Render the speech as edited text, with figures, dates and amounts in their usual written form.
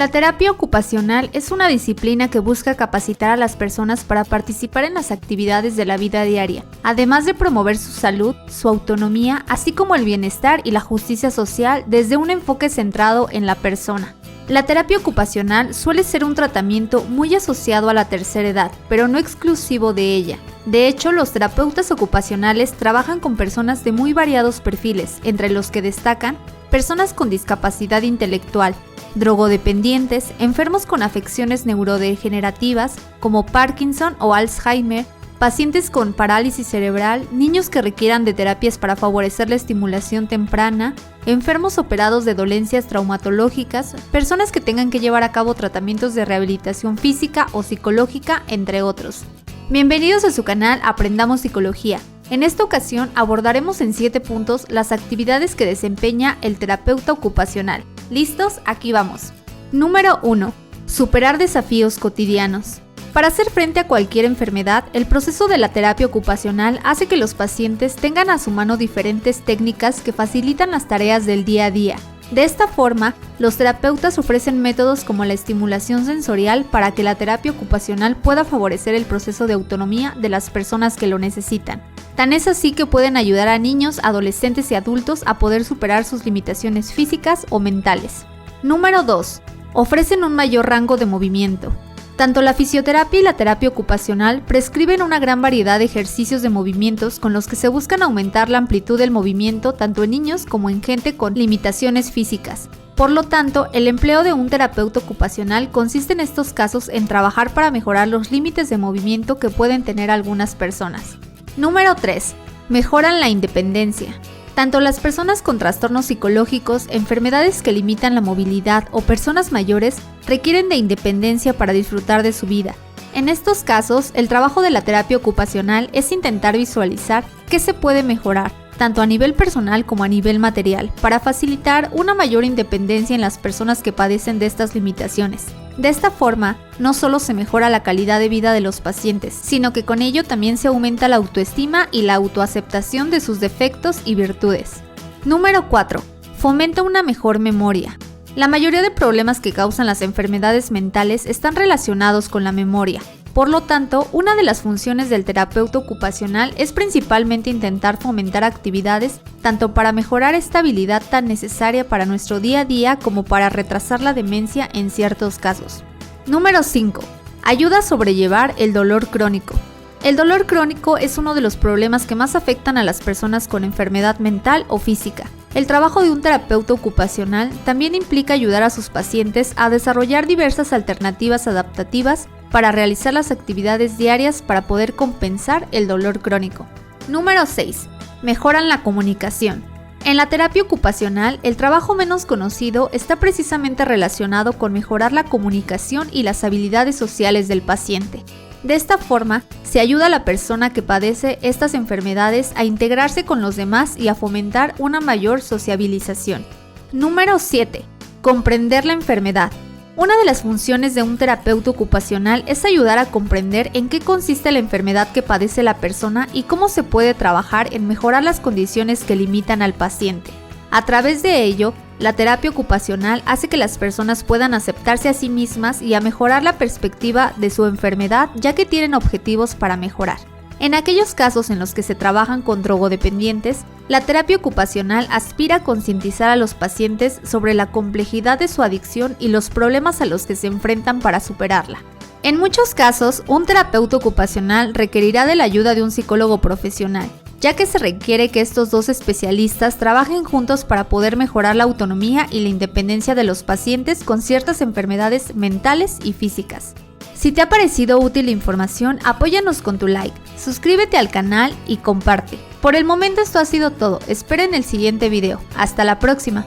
La terapia ocupacional es una disciplina que busca capacitar a las personas para participar en las actividades de la vida diaria, además de promover su salud, su autonomía, así como el bienestar y la justicia social desde un enfoque centrado en la persona. La terapia ocupacional suele ser un tratamiento muy asociado a la tercera edad, pero no exclusivo de ella. De hecho, los terapeutas ocupacionales trabajan con personas de muy variados perfiles, entre los que destacan personas con discapacidad intelectual, drogodependientes, enfermos con afecciones neurodegenerativas como Parkinson o Alzheimer, pacientes con parálisis cerebral, niños que requieran de terapias para favorecer la estimulación temprana, enfermos operados de dolencias traumatológicas, personas que tengan que llevar a cabo tratamientos de rehabilitación física o psicológica, entre otros. Bienvenidos a su canal Aprendamos Psicología. En esta ocasión abordaremos en 7 puntos las actividades que desempeña el terapeuta ocupacional. ¿Listos? Aquí vamos. Número 1. Superar desafíos cotidianos. Para hacer frente a cualquier enfermedad, el proceso de la terapia ocupacional hace que los pacientes tengan a su mano diferentes técnicas que facilitan las tareas del día a día. De esta forma, los terapeutas ofrecen métodos como la estimulación sensorial para que la terapia ocupacional pueda favorecer el proceso de autonomía de las personas que lo necesitan. Tan es así que pueden ayudar a niños, adolescentes y adultos a poder superar sus limitaciones físicas o mentales. Número 2. Ofrecen un mayor rango de movimiento. Tanto la fisioterapia y la terapia ocupacional prescriben una gran variedad de ejercicios de movimientos con los que se buscan aumentar la amplitud del movimiento tanto en niños como en gente con limitaciones físicas. Por lo tanto, el empleo de un terapeuta ocupacional consiste en estos casos en trabajar para mejorar los límites de movimiento que pueden tener algunas personas. Número 3. Mejoran la independencia. Tanto las personas con trastornos psicológicos, enfermedades que limitan la movilidad o personas mayores requieren de independencia para disfrutar de su vida. En estos casos, el trabajo de la terapia ocupacional es intentar visualizar qué se puede mejorar, tanto a nivel personal como a nivel material, para facilitar una mayor independencia en las personas que padecen de estas limitaciones. De esta forma, no solo se mejora la calidad de vida de los pacientes, sino que con ello también se aumenta la autoestima y la autoaceptación de sus defectos y virtudes. Número 4. Fomenta una mejor memoria. La mayoría de problemas que causan las enfermedades mentales están relacionados con la memoria. Por lo tanto, una de las funciones del terapeuta ocupacional es principalmente intentar fomentar actividades tanto para mejorar esta habilidad tan necesaria para nuestro día a día como para retrasar la demencia en ciertos casos. Número 5. Ayuda a sobrellevar el dolor crónico. El dolor crónico es uno de los problemas que más afectan a las personas con enfermedad mental o física. El trabajo de un terapeuta ocupacional también implica ayudar a sus pacientes a desarrollar diversas alternativas adaptativas para realizar las actividades diarias para poder compensar el dolor crónico. Número 6. Mejoran la comunicación. En la terapia ocupacional, el trabajo menos conocido está precisamente relacionado con mejorar la comunicación y las habilidades sociales del paciente. De esta forma, se ayuda a la persona que padece estas enfermedades a integrarse con los demás y a fomentar una mayor sociabilización. Número 7. Comprender la enfermedad. Una de las funciones de un terapeuta ocupacional es ayudar a comprender en qué consiste la enfermedad que padece la persona y cómo se puede trabajar en mejorar las condiciones que limitan al paciente. A través de ello, la terapia ocupacional hace que las personas puedan aceptarse a sí mismas y a mejorar la perspectiva de su enfermedad, ya que tienen objetivos para mejorar. En aquellos casos en los que se trabajan con drogodependientes, la terapia ocupacional aspira a concientizar a los pacientes sobre la complejidad de su adicción y los problemas a los que se enfrentan para superarla. En muchos casos, un terapeuta ocupacional requerirá de la ayuda de un psicólogo profesional, ya que se requiere que estos dos especialistas trabajen juntos para poder mejorar la autonomía y la independencia de los pacientes con ciertas enfermedades mentales y físicas. Si te ha parecido útil la información, apóyanos con tu like, suscríbete al canal y comparte. Por el momento esto ha sido todo, esperen el siguiente video. Hasta la próxima.